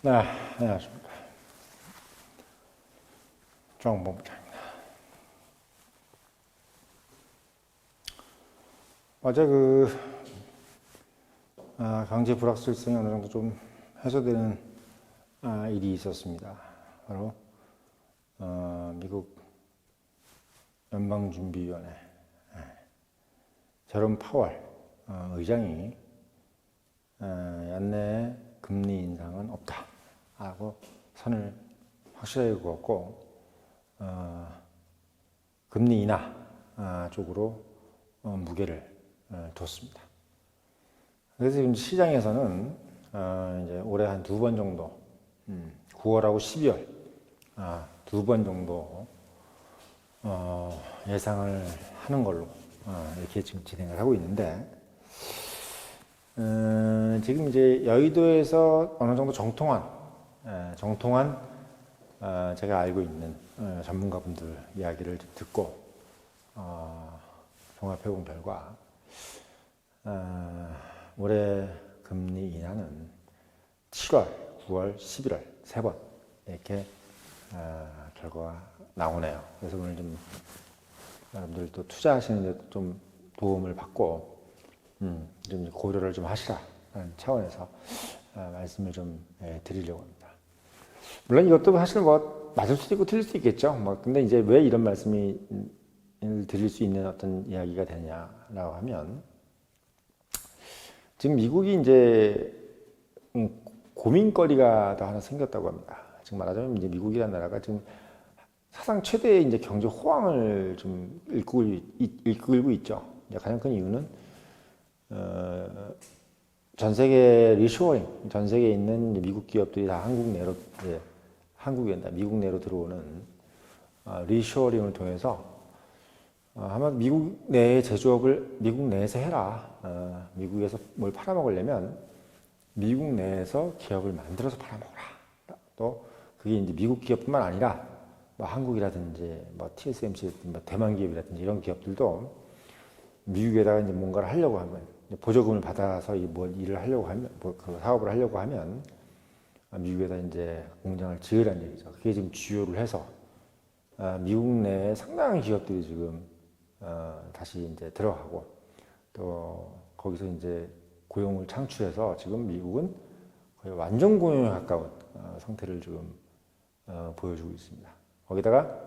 네, 안녕하십니까. 정봉부장입니다. 어제 경제 불확실성이 어느 정도 좀 해소되는 일이 있었습니다. 바로 미국 연방준비위원회 제롬 파월 의장이 연내 금리 인상은 없다 하고 선을 확실하게 그었고 금리 인하 쪽으로 무게를 뒀습니다. 그래서 지금 시장에서는 이제 올해 한 2번 정도 9월하고 12월 2번 정도 예상을 하는 걸로 이렇게 지금 진행을 하고 있는데 지금 이제 여의도에서 어느 정도 정통한 제가 알고 있는 전문가분들 이야기를 좀 듣고 종합해본 결과 올해 금리 인하는 7월, 9월, 11월 3번 이렇게 결과가 나오네요. 그래서 오늘 좀 여러분들 또 투자하시는 데 좀 도움을 받고 좀 고려를 좀 하시라는 차원에서 말씀을 좀 드리려고 합니다. 물론 이것도 사실 뭐 맞을 수도 있고 틀릴 수도 있겠죠. 근데 이제 왜 이런 말씀을 드릴 수 있는 어떤 이야기가 되냐라고 하면 지금 미국이 이제 고민거리가 더 하나 생겼다고 합니다. 지금 말하자면 이제 미국이라는 나라가 지금 사상 최대의 이제 경제 호황을 좀 이끌고 있죠. 가장 큰 이유는 전 세계 리쇼어링, 전 세계에 있는 미국 기업들이 다 미국 내로 들어오는 리쇼어링을 통해서 아마 미국 내의 제조업을 미국 내에서 해라. 미국에서 뭘 팔아먹으려면 미국 내에서 기업을 만들어서 팔아먹어라. 또 그게 이제 미국 기업뿐만 아니라 한국이라든지 TSMC, 대만 기업이라든지 이런 기업들도 미국에다가 이제 뭔가를 하려고 하면 보조금을 받아서 뭘 일을 하려고 하면 그 사업을 하려고 하면 미국에다 이제 공장을 지으라는 얘기죠. 그게 지금 주요를 해서 미국 내에 상당한 기업들이 지금 다시 이제 들어가고 또 거기서 이제 고용을 창출해서 지금 미국은 거의 완전 고용에 가까운 상태를 지금 보여주고 있습니다. 거기다가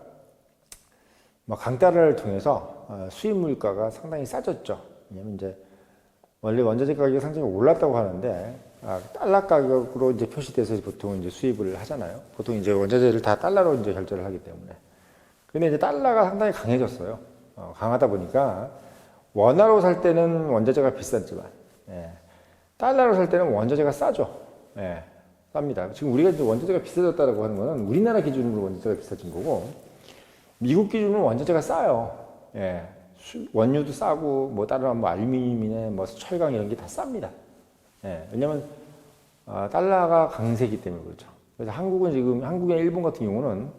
강달러를 통해서 수입 물가가 상당히 싸졌죠. 왜냐면 이제 원래 원자재 가격이 상당히 올랐다고 하는데 달러 가격으로 이제 표시돼서 보통 이제 수입을 하잖아요. 보통 이제 원자재를 다 달러로 이제 결제를 하기 때문에. 근데 이제 달러가 상당히 강해졌어요. 강하다 보니까 원화로 살 때는 원자재가 비쌌지만 달러로 살 때는 원자재가 싸죠. 쌉니다. 지금 우리가 이제 원자재가 비싸졌다고 하는 거는 우리나라 기준으로 원자재가 비싸진 거고 미국 기준으로 원자재가 싸요. 원유도 싸고 다른 알루미늄이나 철강 이런 게 다 쌉니다. 왜냐면 달러가 강세이기 때문에 그렇죠. 그래서 한국이나 일본 같은 경우는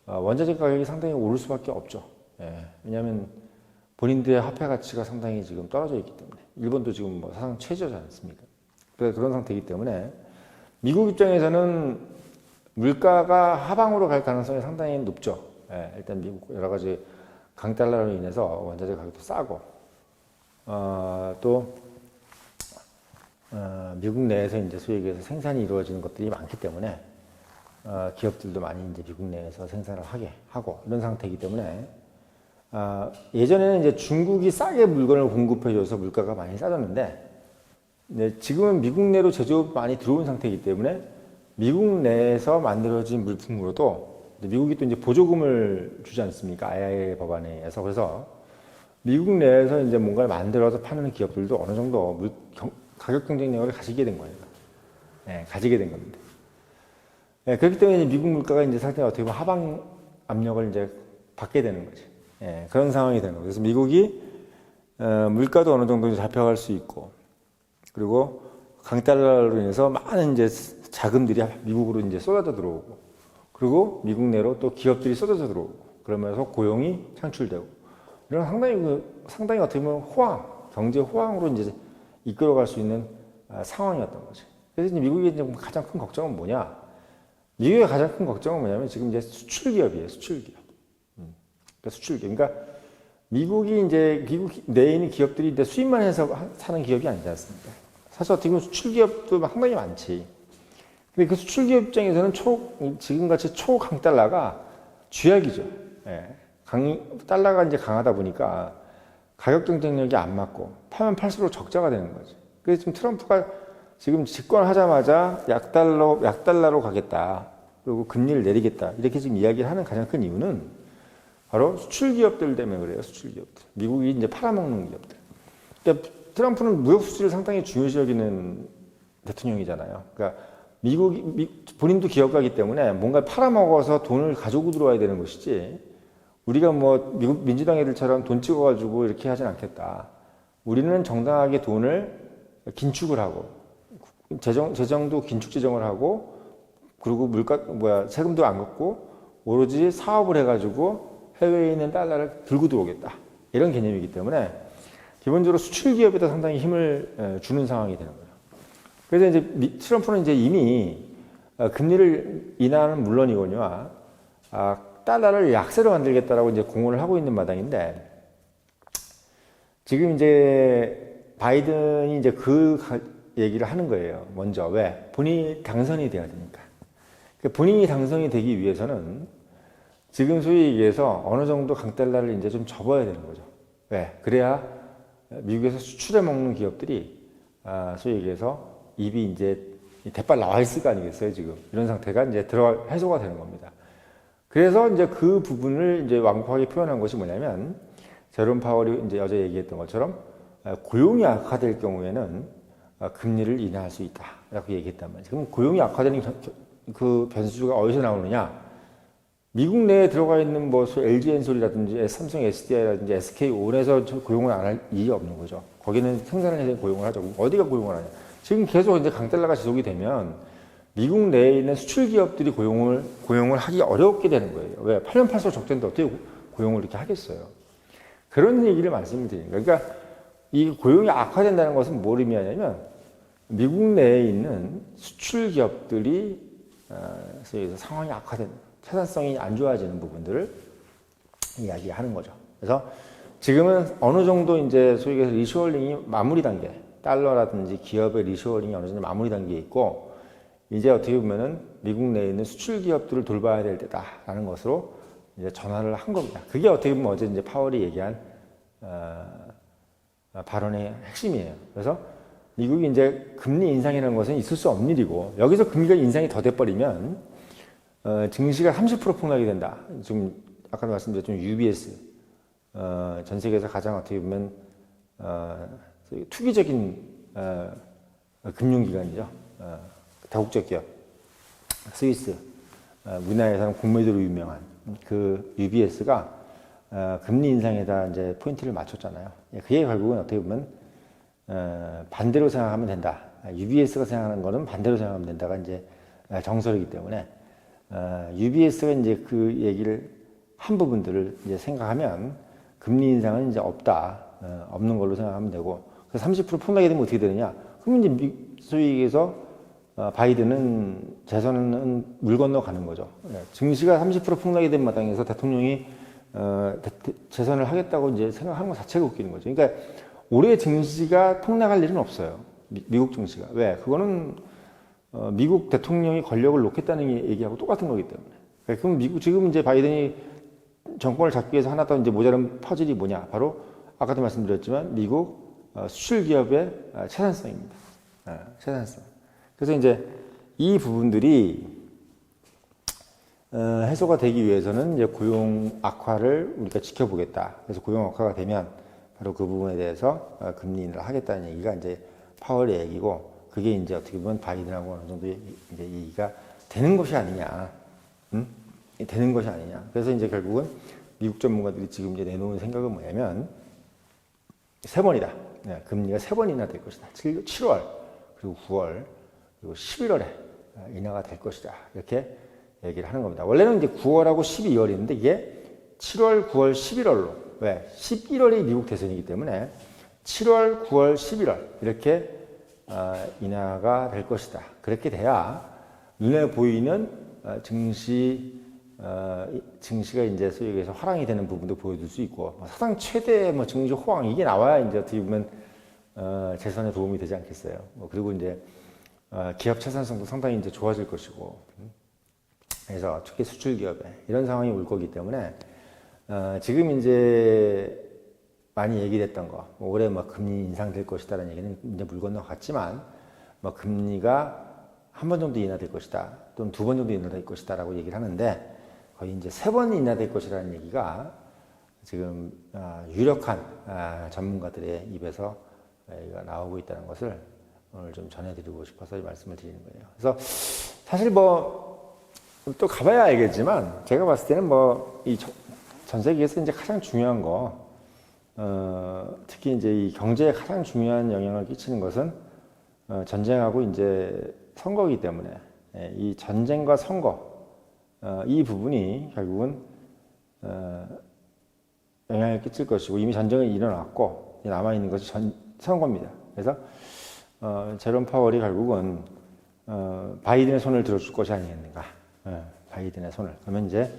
원자재 가격이 상당히 오를 수밖에 없죠. 왜냐하면 본인들의 화폐 가치가 상당히 지금 떨어져 있기 때문에 일본도 지금 사상 최저지 않습니까? 그래서 그런 상태이기 때문에 미국 입장에서는 물가가 하방으로 갈 가능성이 상당히 높죠. 일단 미국 여러 가지 강달러로 인해서 원자재 가격도 싸고 또 미국 내에서 이제 소위 얘기해서 생산이 이루어지는 것들이 많기 때문에 기업들도 많이 이제 미국 내에서 생산을 하게 하고 이런 상태이기 때문에 예전에는 이제 중국이 싸게 물건을 공급해줘서 물가가 많이 싸졌는데 지금은 미국 내로 제조업 많이 들어온 상태이기 때문에 미국 내에서 만들어진 물품으로도 미국이 또 이제 보조금을 주지 않습니까? IIA 법안에 의해서. 그래서 미국 내에서 이제 뭔가를 만들어서 파는 기업들도 어느 정도 가격 경쟁력을 가지게 된 거예요. 가지게 된 겁니다. 그렇기 때문에 미국 물가가 이제 상당히 어떻게 보면 하방 압력을 이제 받게 되는 거지. 그런 상황이 되는 거예요. 그래서 미국이 물가도 어느 정도 잡혀갈 수 있고, 그리고 강달러로 인해서 많은 이제 자금들이 미국으로 이제 쏟아져 들어오고, 그리고 미국 내로 또 기업들이 쏟아져 들어오고, 그러면서 고용이 창출되고, 이런 상당히 어떻게 보면 경제 호황으로 이제 이끌어갈 수 있는 상황이었던 거지. 그래서 이제 미국의 이제 가장 큰 걱정은 뭐냐? 미국의 가장 큰 걱정은 뭐냐면 지금 이제 수출 기업이에요. 수출 기업. 그러니까 수출 기업. 그러니까 미국 내에 있는 기업들이 이제 수입만 해서 사는 기업이 아니지 않습니까? 사실 어떻게 보면 수출 기업도 상당히 많지. 근데 그 수출 기업 입장에서는 지금같이 초강달러가 쥐약이죠. 예. 달러가 이제 강하다 보니까 가격 경쟁력이 안 맞고 파면 팔수록 적자가 되는 거지. 그래서 지금 트럼프가 지금 집권하자마자 약달러로 가겠다. 그리고 금리를 내리겠다. 이렇게 지금 이야기를 하는 가장 큰 이유는 바로 수출 기업들 때문에 그래요. 수출 기업들. 미국이 이제 팔아먹는 기업들. 그러니까 트럼프는 무역 수출을 상당히 중요시 여기는 대통령이잖아요. 그러니까 본인도 기업가이기 때문에 뭔가 팔아먹어서 돈을 가지고 들어와야 되는 것이지, 우리가 뭐 미국 민주당 애들처럼 돈 찍어가지고 이렇게 하진 않겠다. 우리는 정당하게 돈을 긴축을 하고, 재정도 긴축 재정을 하고, 그리고 세금도 안 걷고, 오로지 사업을 해가지고 해외에 있는 달러를 들고 들어오겠다. 이런 개념이기 때문에 기본적으로 수출 기업에다 상당히 힘을 주는 상황이 되는 거예요. 그래서 이제 트럼프는 이제 이미 금리를 인하는 물론이거니와 달러를 약세로 만들겠다라고 이제 공언을 하고 있는 마당인데, 지금 이제 바이든이 이제 얘기를 하는 거예요. 먼저 왜? 본인이 당선이 돼야 되니까. 본인이 당선이 되기 위해서는 지금 소위 얘기해서 어느 정도 강달러를 이제 좀 접어야 되는 거죠. 왜? 그래야 미국에서 수출해 먹는 기업들이 소위 얘기해서 입이 이제 대빨 나와 있을 거 아니겠어요, 지금. 이런 상태가 이제 해소가 되는 겁니다. 그래서 이제 그 부분을 이제 완곡하게 표현한 것이 뭐냐면, 제롬 파월이 이제 어제 얘기했던 것처럼 고용이 악화될 경우에는 금리를 인하할 수 있다라고 얘기했단 말이죠. 그럼 고용이 악화되는 그 변수가 어디서 나오느냐? 미국 내에 들어가 있는 뭐 LG엔솔이라든지 삼성 SDI라든지 SK온에서 고용을 안 할 일이 없는 거죠. 거기는 생산을 해서 고용을 하죠. 어디가 고용을 하냐? 지금 계속 이제 강달러가 지속이 되면 미국 내에 있는 수출 기업들이 고용을 하기 어렵게 되는 거예요. 왜? 8년 팔수록 적자인데 어떻게 고용을 이렇게 하겠어요? 그런 얘기를 말씀을 드리는 거예요. 그러니까 이 고용이 악화된다는 것은 뭘 의미하냐면, 미국 내에 있는 수출 기업들이 상황이 악화된, 생산성이 안 좋아지는 부분들을 이야기하는 거죠. 그래서 지금은 어느 정도 이제 소위 해서 리쇼어링이 마무리 단계, 달러라든지 기업의 리쇼어링이 어느 정도 마무리 단계에 있고, 이제 어떻게 보면은 미국 내에 있는 수출 기업들을 돌봐야 될 때다라는 것으로 이제 전환을 한 겁니다. 그게 어떻게 보면 어제 이제 파월이 얘기한 발언의 핵심이에요. 그래서 미국이 이제 금리 인상이라는 것은 있을 수 없는 일이고, 여기서 금리가 인상이 더 돼버리면 증시가 30% 폭락이 된다. 지금 아까 말씀드렸던 UBS, 전 세계에서 가장 어떻게 보면 투기적인 금융기관이죠. 다국적 기업, 스위스, 우리나라에서는 공매도로 유명한 그 UBS가 금리 인상에다 이제 포인트를 맞췄잖아요. 그게 결국은 어떻게 보면 반대로 생각하면 된다. UBS가 생각하는 거는 반대로 생각하면 된다가 이제 정설이기 때문에 UBS가 이제 그 얘기를 한 부분들을 이제 생각하면 금리 인상은 이제 없는 걸로 생각하면 되고, 그래서 30% 폭락이 되면 어떻게 되느냐? 그러면 이제 소위 얘기해서 바이든은 재선은 물 건너 가는 거죠. 증시가 30% 폭락이 된 마당에서 대통령이 재선을 하겠다고 이제 생각하는 것 자체가 웃기는 거죠. 그러니까 올해 증시가 폭락할 일은 없어요. 미국 증시가. 왜? 그거는 미국 대통령이 권력을 놓겠다는 얘기하고 똑같은 거기 때문에. 그럼 지금 이제 바이든이 정권을 잡기 위해서 하나 더 이제 모자란 퍼즐이 뭐냐? 바로 아까도 말씀드렸지만 미국 수출 기업의 채산성입니다. 채산성. 그래서 이제 이 부분들이 해소가 되기 위해서는 이제 고용 악화를 우리가 지켜보겠다. 그래서 고용 악화가 되면 바로 그 부분에 대해서 금리 인하를 하겠다는 얘기가 이제 파월의 얘기고, 그게 이제 어떻게 보면 바이든하고 어느 정도 이제 얘기가 되는 것이 아니냐, 되는 것이 아니냐. 그래서 이제 결국은 미국 전문가들이 지금 이제 내놓은 생각은 뭐냐면 3번이다. 금리가 3번이나 될 것이다. 7월, 그리고 9월, 그리고 11월에 인하가 될 것이다. 이렇게 얘기를 하는 겁니다. 원래는 이제 9월하고 12월인데 이게 7월, 9월, 11월로. 왜? 11월이 미국 대선이기 때문에 7월, 9월, 11월 이렇게 인하가 될 것이다. 그렇게 돼야 눈에 보이는 증시가 이제 소위 얘기해서 화랑이 되는 부분도 보여줄 수 있고 사상 최대 증시 호황 이게 나와야 이제 어떻게 보면 재선에 도움이 되지 않겠어요. 그리고 이제 기업 채산성도 상당히 이제 좋아질 것이고 그래서 특히 수출 기업에 이런 상황이 올 거기 때문에 지금 이제 많이 얘기됐던 거 올해 금리 인상될 것이다라는 얘기는 이제 물 건너갔지만 금리가 한 번 정도 인하될 것이다 또는 두 번 정도 인하될 것이다라고 얘기를 하는데 거의 이제 세 번 인하될 것이라는 얘기가 지금 유력한 전문가들의 입에서 나오고 있다는 것을 오늘 좀 전해드리고 싶어서 말씀을 드리는 거예요. 그래서 사실 또 가봐야 알겠지만 제가 봤을 때는 이 전 세계에서 이제 가장 중요한 거 특히 이제 이 경제에 가장 중요한 영향을 끼치는 것은 전쟁하고 이제 선거이기 때문에 이 전쟁과 선거 이 부분이 결국은 영향을 끼칠 것이고 이미 전쟁은 일어났고 남아 있는 것이 선거입니다. 그래서 제롬 파월이 결국은 바이든의 손을 들어줄 것이 아니겠는가? 바이든의 손을 그러면 이제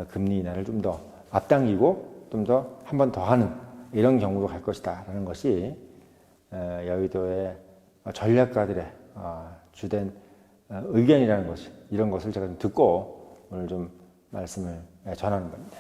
금리 인하를 좀 더 앞당기고 좀 더 한 번 더 하는 이런 경우로 갈 것이다라는 것이 여의도의 전략가들의 주된 의견이라는 것이 이런 것을 제가 좀 듣고 오늘 좀 말씀을 전하는 겁니다.